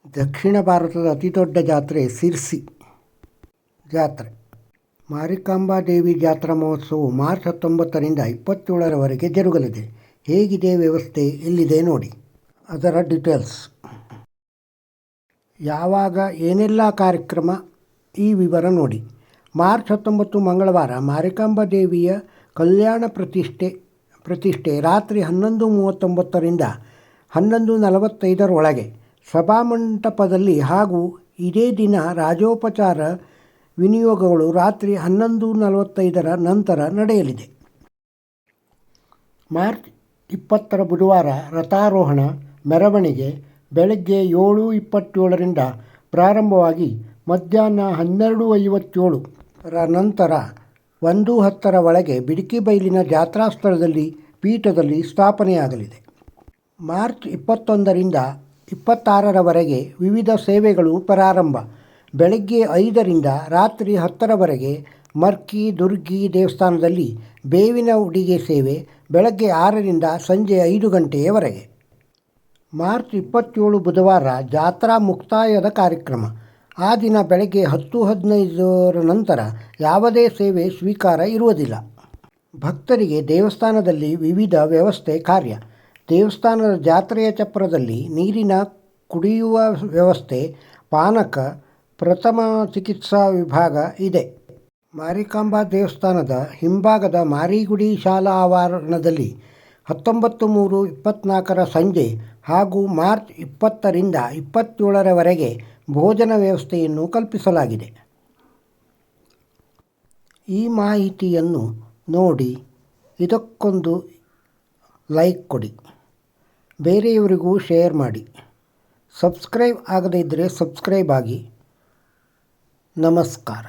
ದಕ್ಷಿಣ ಭಾರತದ ಅತಿದೊಡ್ಡ ಜಾತ್ರೆ ಸಿರ್ಸಿ ಜಾತ್ರೆ. ಮಾರಿಕಾಂಬಾ ದೇವಿ ಜಾತ್ರಾ ಮಹೋತ್ಸವವು ಮಾರ್ಚ್ 19ರಿಂದ 27ರವರೆಗೆ ಜರುಗಲಿದೆ. ಹೇಗಿದೆ ವ್ಯವಸ್ಥೆ ಎಲ್ಲಿದೆ ನೋಡಿ. ಅದರ ಡೀಟೇಲ್ಸ್, ಯಾವಾಗ ಏನೆಲ್ಲ ಕಾರ್ಯಕ್ರಮ ಈ ವಿವರ ನೋಡಿ. ಮಾರ್ಚ್ 19 ಮಂಗಳವಾರ ಮಾರಿಕಾಂಬಾ ದೇವಿಯ ಕಲ್ಯಾಣ ಪ್ರತಿಷ್ಠೆ ರಾತ್ರಿ 11:39ರಿಂದ 11:45 ಸಭಾಮಂಟಪದಲ್ಲಿ ಹಾಗೂ ಇದೇ ದಿನ ರಾಜೋಪಚಾರ ವಿನಿಯೋಗಗಳು ರಾತ್ರಿ 11:45 ನಂತರ ನಡೆಯಲಿದೆ. ಮಾರ್ಚ್ 20 ಬುಧವಾರ ರಥಾರೋಹಣ ಮೆರವಣಿಗೆ ಬೆಳಗ್ಗೆ 7:27ರಿಂದ ಪ್ರಾರಂಭವಾಗಿ ಮಧ್ಯಾಹ್ನ 12:57 ನಂತರ 1:10 ಬಿಡಿಕಿ ಬೈಲಿನ ಜಾತ್ರಾ ಸ್ಥಳದಲ್ಲಿ ಪೀಠದಲ್ಲಿ ಸ್ಥಾಪನೆಯಾಗಲಿದೆ. ಮಾರ್ಚ್ 21ರಿಂದ 26ರವರೆಗೆ ವಿವಿಧ ಸೇವೆಗಳು ಪ್ರಾರಂಭ. ಬೆಳಗ್ಗೆ 5ರಿಂದ ರಾತ್ರಿ 10ರವರೆಗೆ ಮರ್ಕಿ ದುರ್ಗಿ ದೇವಸ್ಥಾನದಲ್ಲಿ ಬೇವಿನ ಉಡಿಗೆ ಸೇವೆ ಬೆಳಗ್ಗೆ 6ರಿಂದ ಸಂಜೆ 5 ಗಂಟೆಯವರೆಗೆ. ಮಾರ್ಚ್ 27 ಬುಧವಾರ ಜಾತ್ರಾ ಮುಕ್ತಾಯದ ಕಾರ್ಯಕ್ರಮ. ಆ ದಿನ ಬೆಳಗ್ಗೆ 10:15 ನಂತರ ಯಾವುದೇ ಸೇವೆ ಸ್ವೀಕಾರ ಇರುವುದಿಲ್ಲ. ಭಕ್ತರಿಗೆ ದೇವಸ್ಥಾನದಲ್ಲಿ ವಿವಿಧ ವ್ಯವಸ್ಥೆ ಕಾರ್ಯ. ದೇವಸ್ಥಾನದ ಜಾತ್ರೆಯ ಚಪ್ರದಲ್ಲಿ ನೀರಿನ ಕುಡಿಯುವ ವ್ಯವಸ್ಥೆ, ಪಾನಕ, ಪ್ರಥಮ ಚಿಕಿತ್ಸಾ ವಿಭಾಗ ಇದೆ. ಮಾರಿಕಾಂಬಾ ದೇವಸ್ಥಾನದ ಹಿಂಭಾಗದ ಮಾರಿಗುಡಿ ಶಾಲಾ ಆವರಣದಲ್ಲಿ 19/3/24 ಸಂಜೆ ಹಾಗೂ ಮಾರ್ಚ್ 20ರಿಂದ 27ರವರೆಗೆ ಭೋಜನ ವ್ಯವಸ್ಥೆಯನ್ನು ಕಲ್ಪಿಸಲಾಗಿದೆ. ಈ ಮಾಹಿತಿಯನ್ನು ನೋಡಿ ಇದಕ್ಕೊಂದು ಲೈಕ್ ಕೊಡಿ, ಬೇರೆಯವರಿಗೂ ಶೇರ್ ಮಾಡಿ. ಸಬ್ಸ್ಕ್ರೈಬ್ ಆಗದೇ ಇದ್ದರೆ ಸಬ್ಸ್ಕ್ರೈಬ್ ಆಗಿ. ನಮಸ್ಕಾರ.